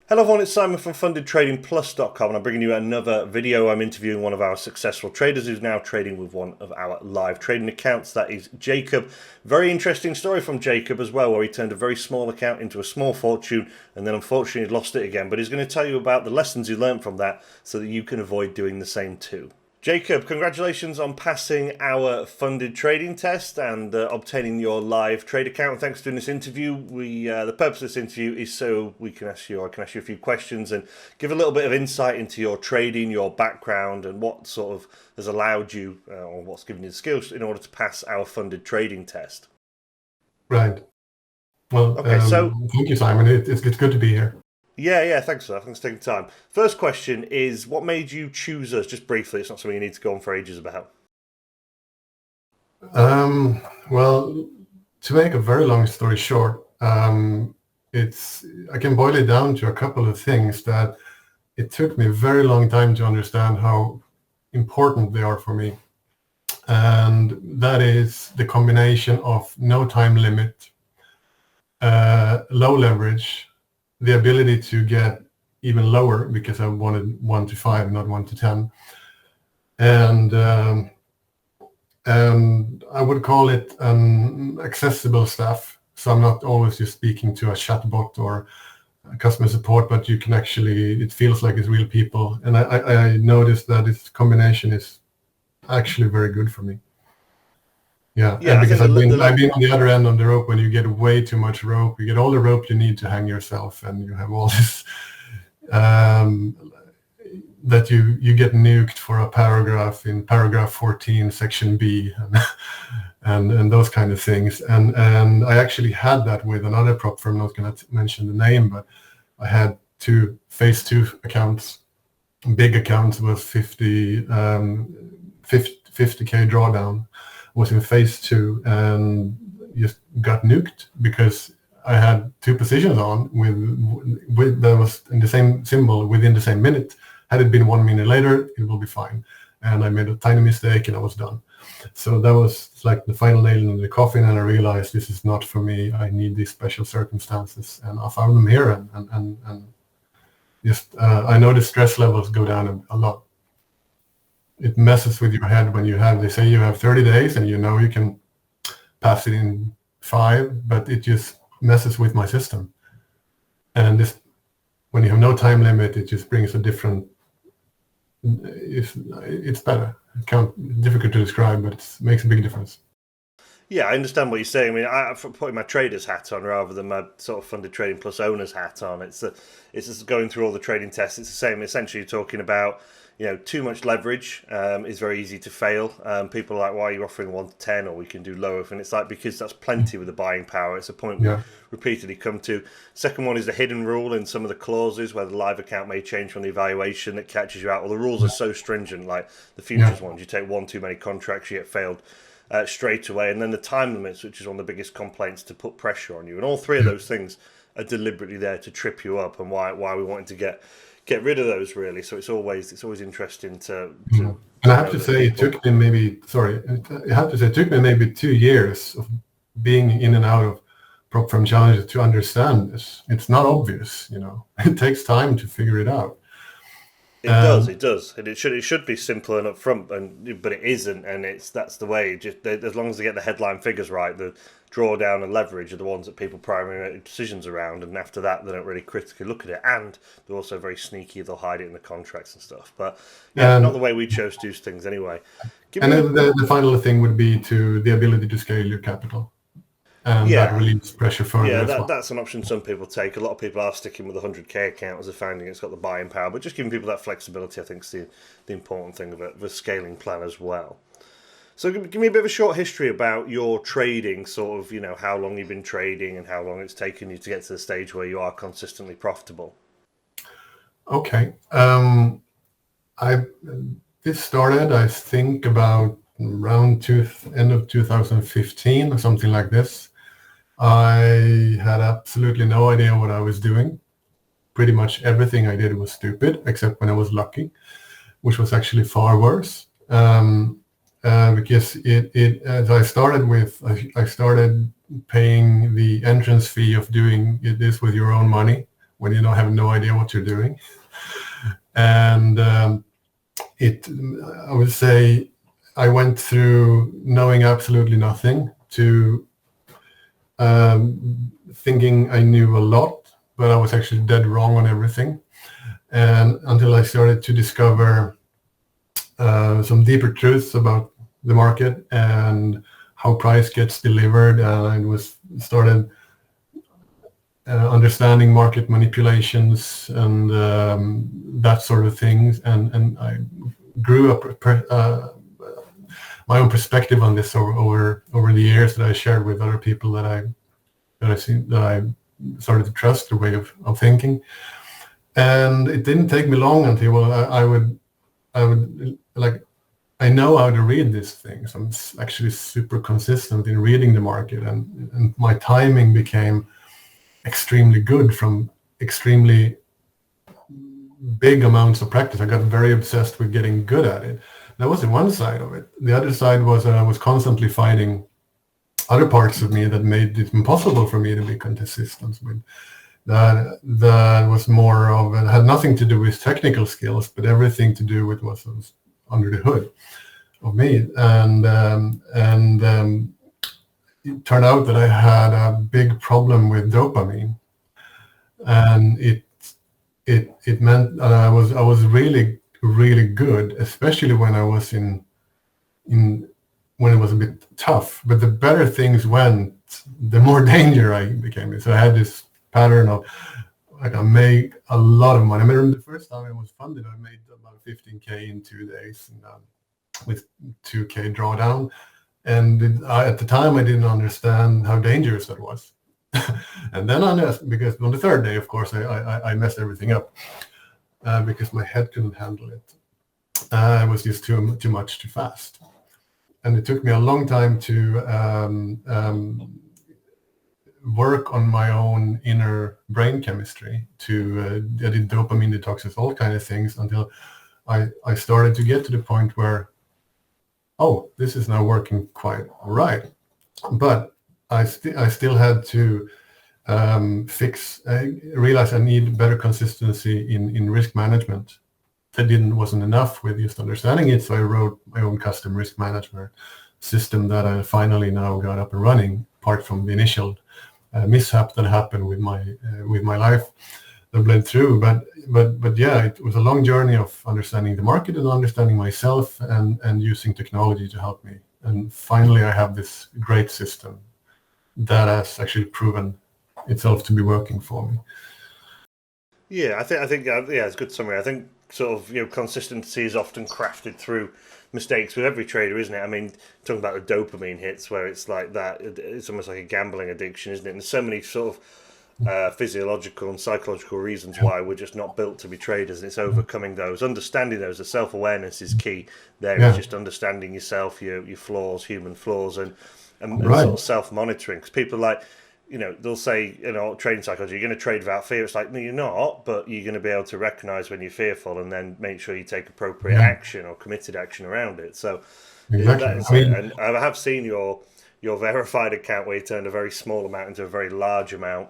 Hello everyone, it's Simon from fundedtradingplus.com and I'm bringing you another video. I'm interviewing one of our successful traders who's now trading with one of our live trading accounts. That is Jakob. Very interesting story from Jakob as well, where he turned a very small account into a small fortune and then unfortunately lost it again. But he's going to tell you about the lessons he learned from that so that you can avoid doing the same too. Jakob, congratulations on passing our funded trading test and obtaining your live trade account. Thanks for doing this interview. The purpose of this interview is so I can ask you a few questions and give a little bit of insight into your trading, your background, and what sort of has allowed you, or what's given you the skills in order to pass our funded trading test. Right. Well, okay, thank you, Simon. It's good to be here. Yeah, thanks for that. Thanks for taking time. First question is, what made you choose us? Just briefly, it's not something you need to go on for ages about. Well, to make a very long story short, I can boil it down to a couple of things that it took me a very long time to understand how important they are for me. And that is the combination of no time limit, low leverage, the ability to get even lower because I wanted 1 to 5, not 1 to 10. And I would call it accessible stuff. So I'm not always just speaking to a chatbot or customer support, but you can actually, it feels like it's real people. And I noticed that this combination is actually very good for me. Yeah, and because I've been on the other end on the rope. When you get way too much rope, you get all the rope you need to hang yourself, and you have all this that you get nuked for a paragraph in paragraph 14, section B, and those kind of things. And I actually had that with another prop firm. I'm not going to mention the name, but I had two phase 2 accounts. Big accounts was 50K drawdown. Was in phase 2 and just got nuked because I had 2 positions on with that was in the same symbol within the same minute. Had it been 1 minute later, it will be fine. And I made a tiny mistake and I was done. So that was like the final nail in the coffin, and I realized this is not for me. I need these special circumstances, and I found them here. And just I know the stress levels go down a lot. It messes with your head when they say you have 30 days and you can pass it in 5, but it just messes with my system. And this, when you have no time limit, it just brings a different, it's better. Difficult to describe, but it makes a big difference. Yeah, I understand what you're saying. I mean, I'm putting my trader's hat on rather than my sort of funded trading plus owner's hat on. It's just going through all the trading tests. It's the same. Essentially, you're talking about, too much leverage is very easy to fail. People are like, why are you offering 1 to 10, or we can do lower? And it's like, because that's plenty with the buying power. It's a point we repeatedly come to. Second one is the hidden rule in some of the clauses where the live account may change from the evaluation that catches you out. Well, the rules are so stringent, like the futures ones. You take 1 too many contracts, you get failed straight away. And then the time limits, which is one of the biggest complaints, to put pressure on you. And all 3 of those things are deliberately there to trip you up, and why we wanted to get rid of those, really. So it's always interesting to and I have to say, it took me maybe 2 years of being in and out of prop firm challenges to understand this. It's not obvious, It takes time to figure it out. It does, and it should be simple and upfront, but it isn't, and that's the way. Just as long as they get the headline figures right, the drawdown and leverage are the ones that people primarily make decisions around, and after that, they don't really critically look at it, and they're also very sneaky. They'll hide it in the contracts and stuff. But not the way we chose to do things anyway. Then the final thing would be the ability to scale your capital. And that relieves pressure further as well. That's an option some people take. A lot of people are sticking with the 100k account as they're finding it's got the buying power, but just giving people that flexibility, I think, is the important thing of a scaling plan as well. So give me a bit of a short history about your trading, sort of, how long you've been trading and how long it's taken you to get to the stage where you are consistently profitable. Okay. This started, I think, about around end of 2015 or something like this. I had absolutely no idea what I was doing. Pretty much everything I did was stupid, except when I was lucky, which was actually far worse. Because as I started paying the entrance fee of doing this with your own money, when you don't have no idea what you're doing. And I would say I went through knowing absolutely nothing to thinking I knew a lot, but I was actually dead wrong on everything. And until I started to discover some deeper truths about the market and how price gets delivered, and I started understanding market manipulations and that sort of things, and I grew up my own perspective on this over the years that I shared with other people that I started to trust the way of thinking. And it didn't take me long until I would like, I know how to read these things. I'm actually super consistent in reading the market, and my timing became extremely good from extremely big amounts of practice. I got very obsessed with getting good at it. That was the one side of it. The other side was I was constantly fighting other parts of me that made it impossible for me to be consistent with. That was more of, it had nothing to do with technical skills, but everything to do with what was under the hood of me. And it turned out that I had a big problem with dopamine, and it meant that I was really good, especially when I was in when it was a bit tough. But the better things went, the more danger I became. So I had this pattern of, like, I made a lot of money. I remember the first time I was funded, I made about 15K in 2 days, and, with 2K drawdown. And at the time, I didn't understand how dangerous that was. And then because on the third day, of course, I messed everything up because my head couldn't handle it. It was just too much too fast. And it took me a long time to work on my own inner brain chemistry. I did dopamine detoxes, all kind of things, until I started to get to the point where, oh, this is now working quite all right. But I still had to realize I need better consistency in risk management. That wasn't enough with just understanding it, so I wrote my own custom risk management system that I finally now got up and running, apart from the initial mishap that happened with my life that bled through. But yeah, it was a long journey of understanding the market and understanding myself and using technology to help me. And finally, I have this great system that has actually proven itself to be working for me. Yeah, I think yeah, it's a good summary. I think sort of, consistency is often crafted through mistakes with every trader, isn't it? I mean, talking about the dopamine hits, where it's like that, it's almost like a gambling addiction, isn't it? And there's so many sort of physiological and psychological reasons why we're just not built to be traders, and it's overcoming those, understanding those. The self-awareness is key there. It's just understanding yourself, your flaws, human flaws, and sort of self-monitoring. Because people are like, they'll say, trading psychology, you're going to trade without fear. It's like, no, you're not, but you're going to be able to recognize when you're fearful and then make sure you take appropriate action or committed action around it. So exactly. And I have seen your verified account where you turned a very small amount into a very large amount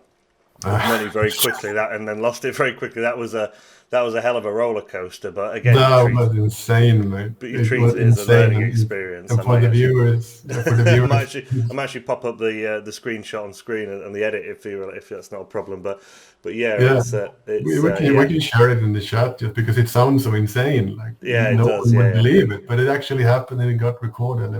of money very quickly, and then lost it very quickly. That was a hell of a roller coaster. But again, that was insane, mate. But you treat it as a learning experience. And for the viewers, I might actually pop up the screenshot on screen and the edit if that's not a problem. But yeah. We can share it in the chat just because it sounds so insane. Like, no one would believe it, but it actually happened and it got recorded.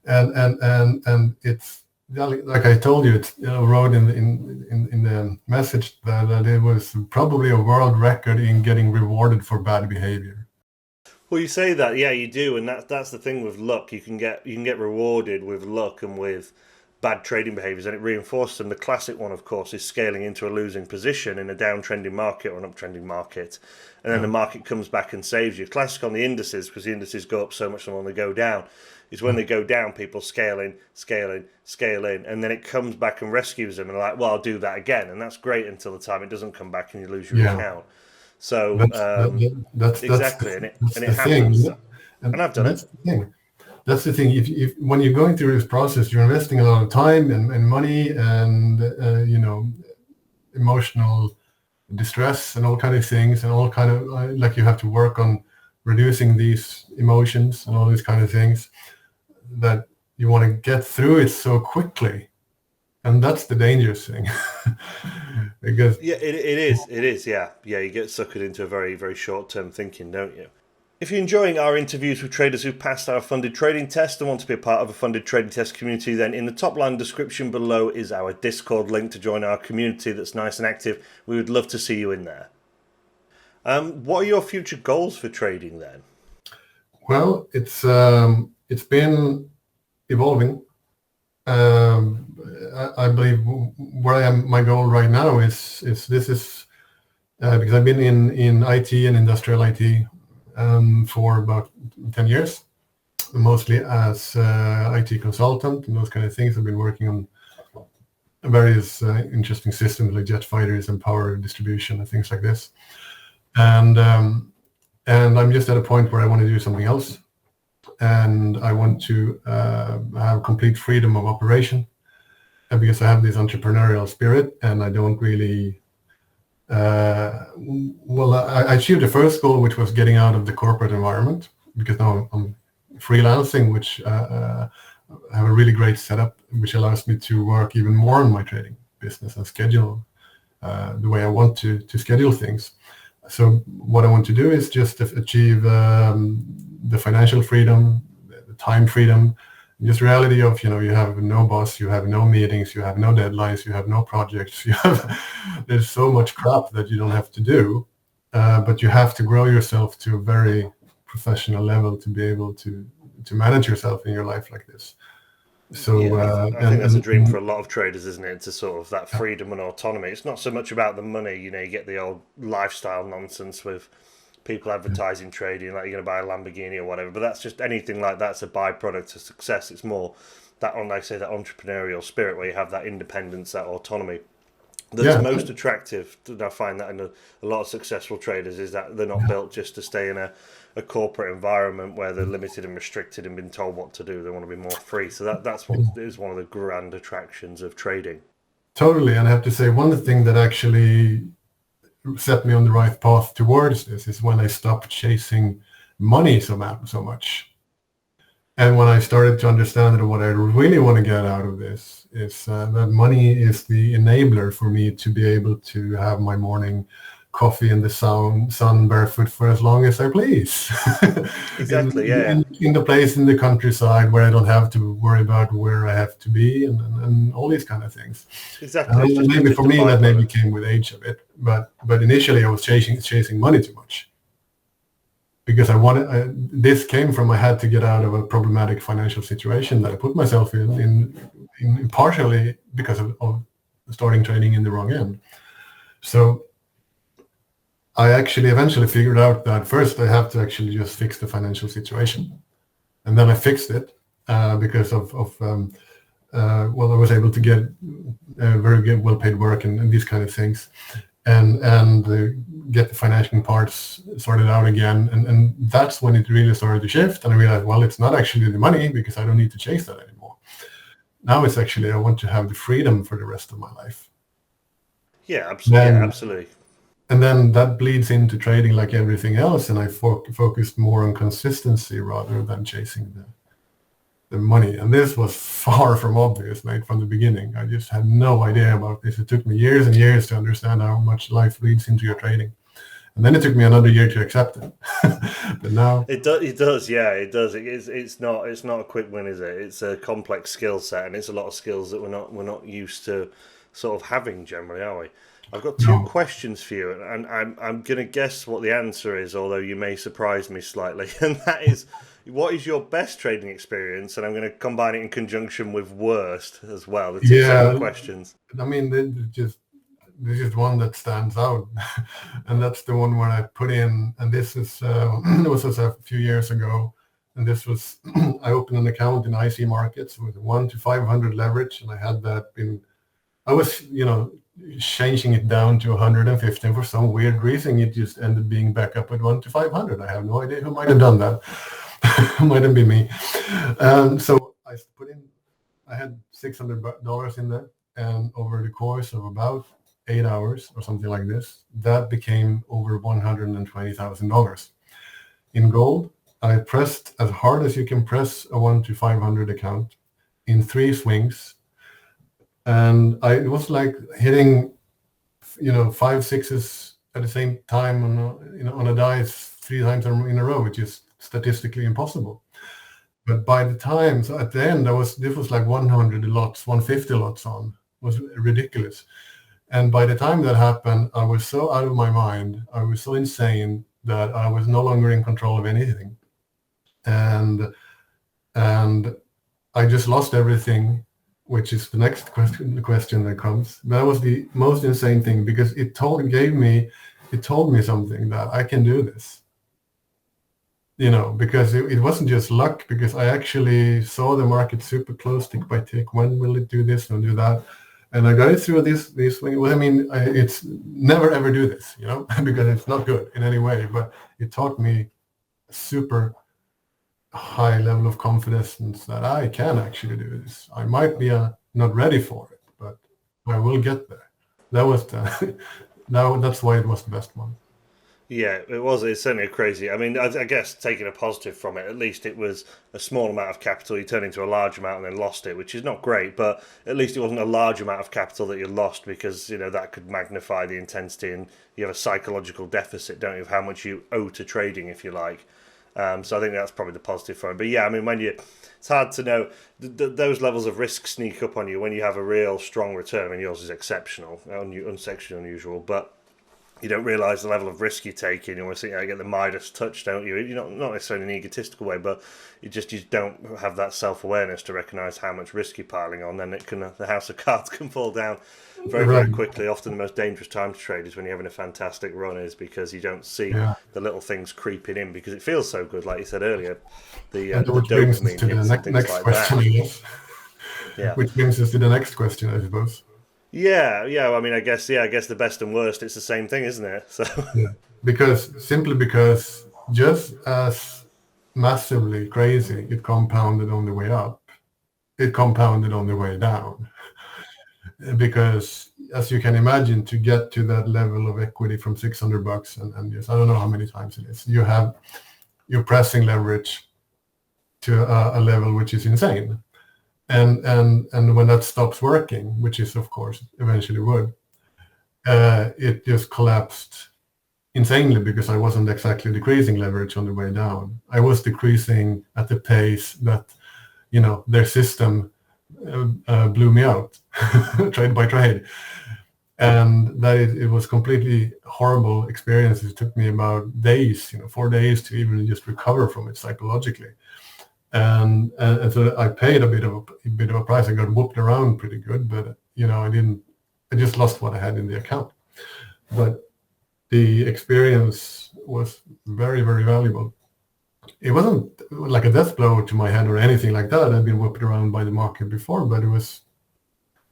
And it's, like I told you, it's wrote in the message that it was probably a world record in getting rewarded for bad behavior. Well, you say that, yeah, you do, and that's the thing with luck. You can get rewarded with luck and with bad trading behaviors, and it reinforces them. The classic one, of course, is scaling into a losing position in a downtrending market or an uptrending market, and then the market comes back and saves you. Classic on the indices, because the indices go up so much and when they go down, is when they go down, people scale in, and then it comes back and rescues them, and they're like, well, I'll do that again, and that's great until the time it doesn't come back and you lose your account. So that's exactly, and it happens. And I've done it. That's the thing. If when you're going through this process, you're investing a lot of time and money and emotional distress and all kind of things, and all kind of like you have to work on reducing these emotions and all these kind of things, that you want to get through it so quickly. And that's the dangerous thing. Because Yeah, it is. Yeah, you get suckered into a very, very short-term thinking, don't you? If you're enjoying our interviews with traders who've passed our funded trading test and want to be a part of a funded trading test community, then in the top line description below is our Discord link to join our community that's nice and active. We would love to see you in there. What are your future goals for trading then? Well, it's been evolving. I believe where I am, my goal right now is because I've been in IT and industrial IT for about 10 years, mostly as IT consultant and those kind of things. I've been working on various interesting systems like jet fighters and power distribution and things like this. And I'm just at a point where I want to do something else. And I want to have complete freedom of operation, because I have this entrepreneurial spirit, and I don't really. I achieved the first goal, which was getting out of the corporate environment, because now I'm freelancing, which I have a really great setup, which allows me to work even more on my trading business and schedule the way I want to schedule things. So what I want to do is just achieve the financial freedom, the time freedom, just reality of, you have no boss, you have no meetings, you have no deadlines, you have no projects, there's so much crap that you don't have to do, but you have to grow yourself to a very professional level to be able to manage yourself in your life like this. So I think that's a dream for a lot of traders, isn't it? To sort of that freedom and autonomy. It's not so much about the money, you get the old lifestyle nonsense with people advertising trading, like you're going to buy a Lamborghini or whatever, but that's just anything like that's a byproduct of success. It's more that, like I say, that entrepreneurial spirit where you have that independence, that autonomy. That's most attractive. I find that in a lot of successful traders is that they're not built just to stay in a corporate environment where they're limited and restricted and been told what to do. They want to be more free. So that's what is one of the grand attractions of trading. Totally. And I have to say, one thing that actually set me on the right path towards this is when I stopped chasing money so much. And when I started to understand that what I really want to get out of this is that money is the enabler for me to be able to have my morning coffee in the sun barefoot for as long as I please. Exactly, in the place in the countryside where I don't have to worry about where I have to be and all these kind of things. Exactly. Maybe for me that maybe came with age a bit, but initially I was chasing money too much. Because this came from I had to get out of a problematic financial situation that I put myself in partially because of starting trading in the wrong end. So I actually eventually figured out that first I have to actually just fix the financial situation, and then I fixed it because of I was able to get very good, well-paid work and these kind of things. And get the financial parts sorted out again. And that's when it really started to shift. And I realized, well, it's not actually the money because I don't need to chase that anymore. Now it's actually, I want to have the freedom for the rest of my life. Yeah, absolutely. And then that bleeds into trading like everything else. And I focused more on consistency rather than chasing the money. And this was far from obvious, mate, from the beginning. I just had no idea about this. It took me years and years to understand how much life leads into your trading. And then it took me another year to accept it. But now it does. Yeah, it does. It's not a quick win, is it? It's a complex skill set, and it's a lot of skills that we're not used to sort of having generally, are we? I've got two questions for you, and I'm going to guess what the answer is, although you may surprise me slightly. And that is, what is your best trading experience? And I'm going to combine it in conjunction with worst as well. The two separate questions. I mean, this is one that stands out, and that's the one where I put in. And this is it was a few years ago, and this was I opened an account in IC markets with 1 to 500 leverage, and I had that been. I was changing it down to 115 for some weird reason. It just ended being back up at 1 to 500. I have no idea who might have done that. Might have been me. So I put in, I had $600 in there, and over the course of about 8 hours or something like this, that became over $120,000. In gold, I pressed as hard as you can press a 1 to 500 account in 3 swings, and it was like hitting 5 sixes at the same time on a dice 3 times in a row, which is statistically impossible. But by the time, so at the end, this was like 100 lots, 150 lots on. It was ridiculous. And by the time that happened, I was so out of my mind, I was so insane that I was no longer in control of anything. And I just lost everything, which is the next question that comes. That was the most insane thing, because it told me something, that I can do this. Because it wasn't just luck, because I actually saw the market super close, tick by tick. When will it do this and do that? And I got it through this swing. Well, I mean, it's never ever do this, because it's not good in any way. But it taught me a super high level of confidence that I can actually do this. I might be not ready for it, but I will get there. That was that's why it was the best one. Yeah, it was. It's certainly crazy. I mean, I guess taking a positive from it, at least it was a small amount of capital you turned into a large amount and then lost it, which is not great, but at least it wasn't a large amount of capital that you lost, because, that could magnify the intensity, and you have a psychological deficit, don't you, of how much you owe to trading, if you like. So I think that's probably the positive for it. But yeah, I mean, it's hard to know. Those levels of risk sneak up on you when you have a real strong return. I mean, yours is exceptional, unsexually unusual, but you don't realise the level of risk you're taking. You almost think, I get the Midas touch, don't you? You're not necessarily in an egotistical way, but you don't have that self-awareness to recognise how much risk you're piling on. Then the house of cards can fall down very, very quickly. Often the most dangerous time to trade is when you're having a fantastic run, is because you don't see the little things creeping in, because it feels so good, like you said earlier. The dopamine hits and things like that. Yeah. Which brings us to the next question, I suppose. Yeah. I mean, I guess the best and worst, it's the same thing, isn't it? So yeah, because just as massively crazy it compounded on the way up, it compounded on the way down. Because as you can imagine, to get to that level of equity from $600, and yes, I don't know how many times it is, you're pressing leverage to a level which is insane. And when that stops working, which is of course eventually would, it just collapsed insanely, because I wasn't exactly decreasing leverage on the way down. I was decreasing at the pace that their system blew me out trade by trade, and that it was completely horrible experience. It took me about days, 4 days, to even just recover from it psychologically. And so I paid a bit of a price. I got whooped around pretty good, but I just lost what I had in the account. But the experience was very, very valuable. It wasn't like a death blow to my head or anything like that. I've been whooped around by the market before, but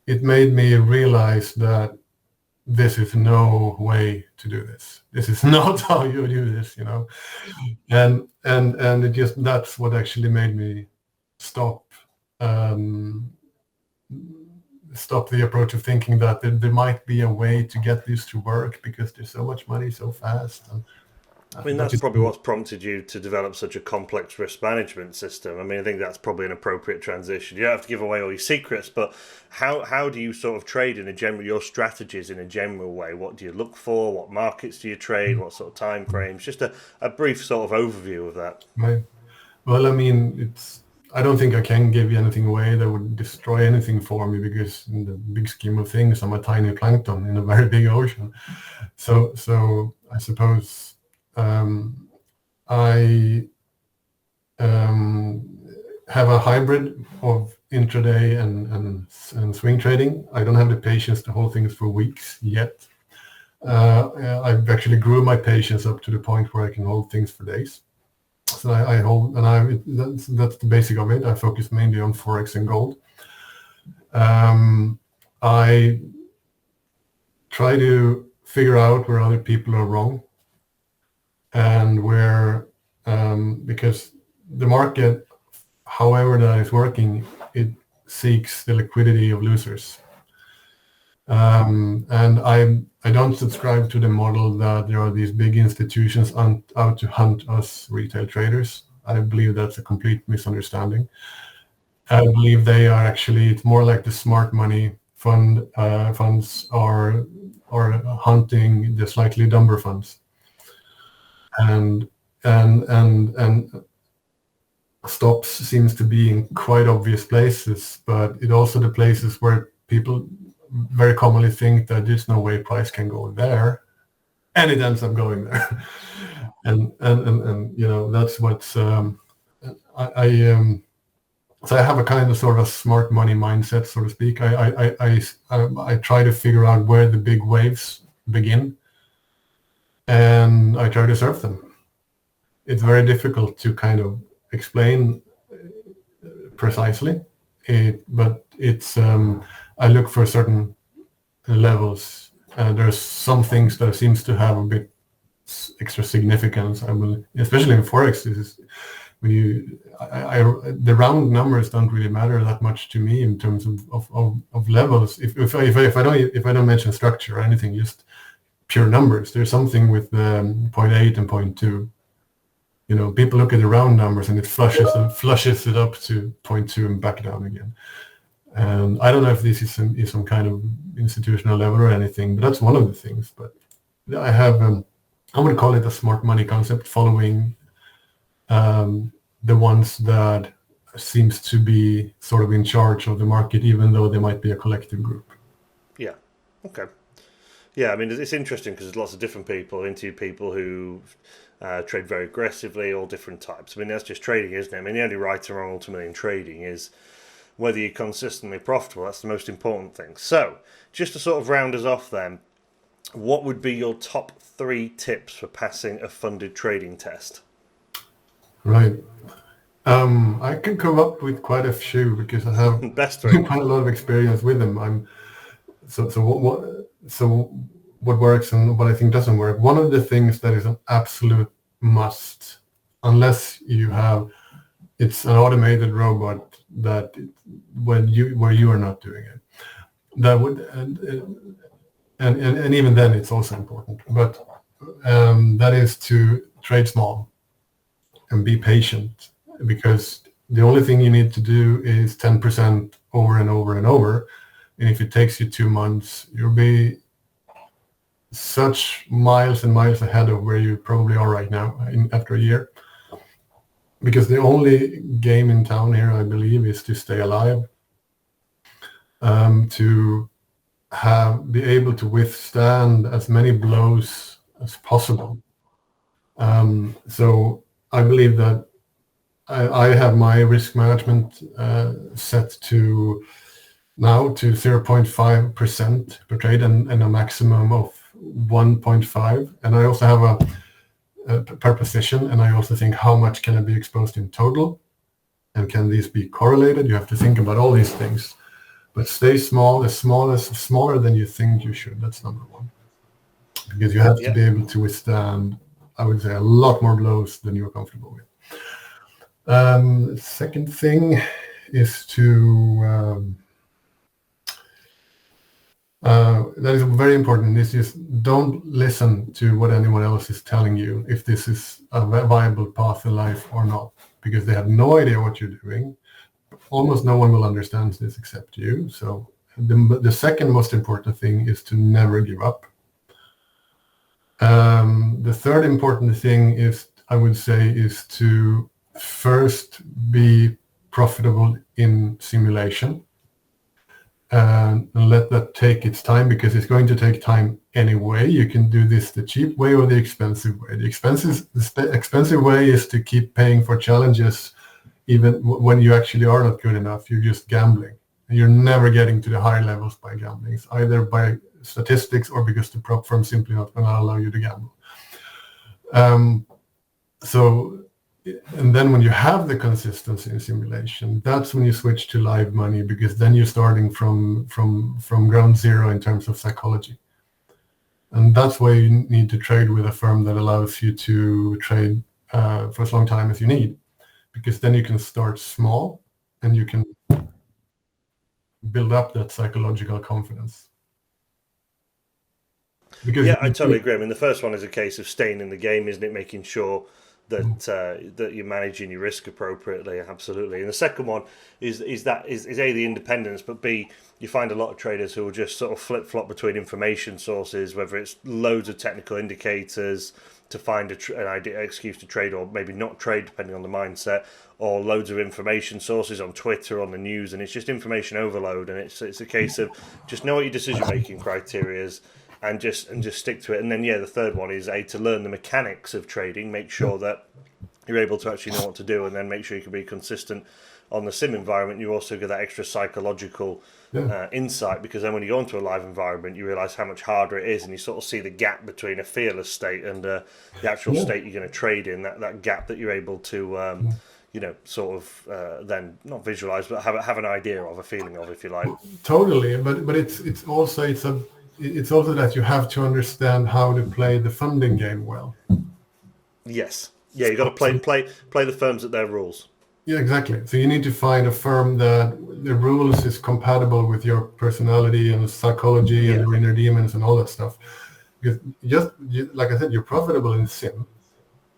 it made me realize that this is no way to do this. This is not how you do this, and it just, that's what actually made me stop the approach of thinking that there might be a way to get this to work, because there's so much money so fast. And I mean, that's probably what's prompted you to develop such a complex risk management system. I mean, I think that's probably an appropriate transition. You don't have to give away all your secrets, but how do you sort of trade your strategies in a general way? What do you look for? What markets do you trade? What sort of time frames? Just a brief sort of overview of that. Right. Well, I mean, I don't think I can give you anything away that would destroy anything for me, because in the big scheme of things, I'm a tiny plankton in a very big ocean. So I suppose I have a hybrid of intraday and swing trading. I don't have the patience to hold things for weeks yet. I've actually grew my patience up to the point where I can hold things for days. So I hold, and that's the basic of it. I focus mainly on Forex and gold. I try to figure out where other people are wrong, and where, because the market, however that is working, it seeks the liquidity of losers. And I don't subscribe to the model that there are these big institutions out to hunt us retail traders. I believe that's a complete misunderstanding. I believe they are actually, it's more like the smart money funds are hunting the slightly dumber funds. And stops seems to be in quite obvious places, but it also the places where people very commonly think that there's no way price can go there, and it ends up going there. and you know, that's what's so I have a kind of sort of smart money mindset, so to speak. I try to figure out where the big waves begin, and I try to surf them. It's very difficult to kind of explain precisely, but it's I look for certain levels. There's some things that seems to have a bit extra significance. I will, especially in forex, this is when you the round numbers don't really matter that much to me in terms of levels. If I don't mention structure or anything, just pure numbers. There's something with 0.8 and 0.2. You know, people look at the round numbers and it flushes it up to 0.2 and back down again. And I don't know if this is some kind of institutional level or anything, but that's one of the things. But I have, I would call it a smart money concept, following the ones that seems to be sort of in charge of the market, even though they might be a collective group. Yeah. Okay. Yeah, I mean, it's interesting because there's lots of different people, into people who trade very aggressively, all different types. I mean, that's just trading, isn't it? I mean, the only right or wrong ultimately in trading is whether you're consistently profitable. That's the most important thing. So, just to sort of round us off then, what would be your top 3 tips for passing a funded trading test? Right. I can come up with quite a few because I have Best 3. quite a lot of experience with them. So what works and what I think doesn't work. One of the things that is an absolute must, unless you have, it's an automated robot that where you are not doing it, that would and even then it's also important. But that is to trade small and be patient, because the only thing you need to do is 10% over and over and over. And if it takes you 2 months, you'll be such miles and miles ahead of where you probably are right now after a year. Because the only game in town here, I believe, is to stay alive, to be able to withstand as many blows as possible. So I believe that I have my risk management set to now to 0.5% per trade and a maximum of 1.5. And I also have a per position, and I also think how much can I be exposed in total, and can these be correlated? You have to think about all these things, but stay smaller than you think you should. That's number one, because you have to be able to withstand, I would say, a lot more blows than you're comfortable with. Second thing is to that is very important. This is, don't listen to what anyone else is telling you if this is a viable path in life or not, because they have no idea what you're doing. Almost no one will understand this except you. So the second most important thing is to never give up. The third important thing is, I would say, is to first be profitable in simulation. And let that take its time, because it's going to take time anyway. You can do this the cheap way or the expensive way. The expensive way is to keep paying for challenges even when you actually are not good enough. You're just gambling. And you're never getting to the higher levels by gambling. It's either by statistics or because the prop firm simply not going to allow you to gamble. And then when you have the consistency in simulation, that's when you switch to live money, because then you're starting from ground zero in terms of psychology. And that's why you need to trade with a firm that allows you to trade for as long time as you need, because then you can start small and you can build up that psychological confidence. Because Yeah, I totally agree. I mean, the first one is a case of staying in the game, isn't it? Making sure that that you're managing your risk appropriately. Absolutely. And the second one is A, the independence, but B, you find a lot of traders who will just sort of flip flop between information sources, whether it's loads of technical indicators to find an idea, excuse to trade, or maybe not trade, depending on the mindset, or loads of information sources on Twitter, on the news, and it's just information overload. And it's a case of just know what your decision making criteria is, and just stick to it. And then the third one is to learn the mechanics of trading, make sure that you're able to actually know what to do, and then make sure you can be consistent on the sim environment. You also get that extra psychological insight, because then when you go into a live environment, you realize how much harder it is, and you sort of see the gap between a fearless state and the actual state you're going to trade in. That gap that you're able to then not visualize, but have an idea of, a feeling of, if you like. Totally, but it's also that you have to understand how to play the funding game well. Yes, you got to play the firms at their rules. Yeah, exactly. So you need to find a firm that the rules is compatible with your personality and psychology and your inner demons and all that stuff. Because like I said, you're profitable in sim.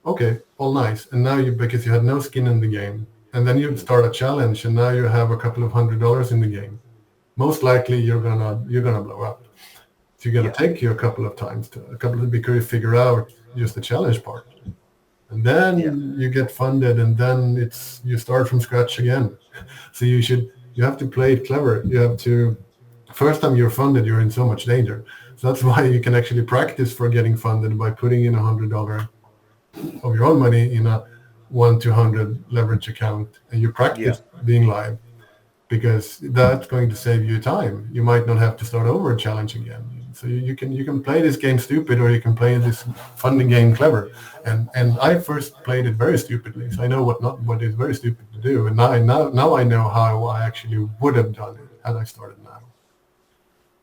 Okay, all nice. And now because you had no skin in the game, and then you start a challenge, and now you have a couple of $100 in the game. Most likely you're gonna blow up. So you're gonna take you a couple of times because you figure out just the challenge part. And then you get funded, and then you start from scratch again. So you have to play it clever. You have to, first time you're funded, you're in so much danger. So that's why you can actually practice for getting funded by putting in $100 of your own money in a 1 to 100 leverage account, and you practice being live, because that's going to save you time. You might not have to start over a challenge again. So you can play this game stupid, or you can play this funding game clever. And I first played it very stupidly, so I know what is very stupid to do. And now I know how I actually would have done it had I started now.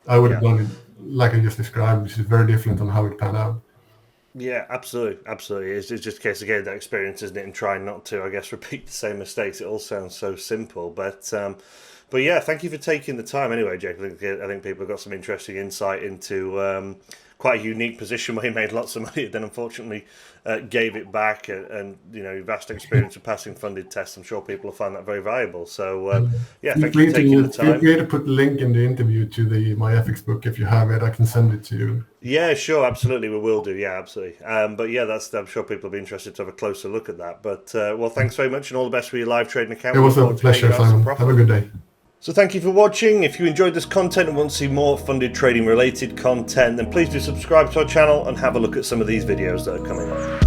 I would have done it like I just described, which is very different on how it panned out. Yeah, absolutely. It's just a case of getting that experience, isn't it, and trying not to, I guess, repeat the same mistakes. It all sounds so simple, but yeah, thank you for taking the time anyway, Jakob. I think people have got some interesting insight into quite a unique position where you made lots of money, then unfortunately gave it back, and vast experience of passing funded tests. I'm sure people will find that very valuable. So thank you for taking the time. Feel free to put the link in the interview to my ethics book if you have it. I can send it to you. Yeah, sure, absolutely, we will do. Yeah, absolutely. But yeah, I'm sure people will be interested to have a closer look at that. But well, thanks very much, and all the best for your live trading account. It was a pleasure, Simon. Have a good day. So thank you for watching. If you enjoyed this content and want to see more funded trading related content, then please do subscribe to our channel and have a look at some of these videos that are coming up.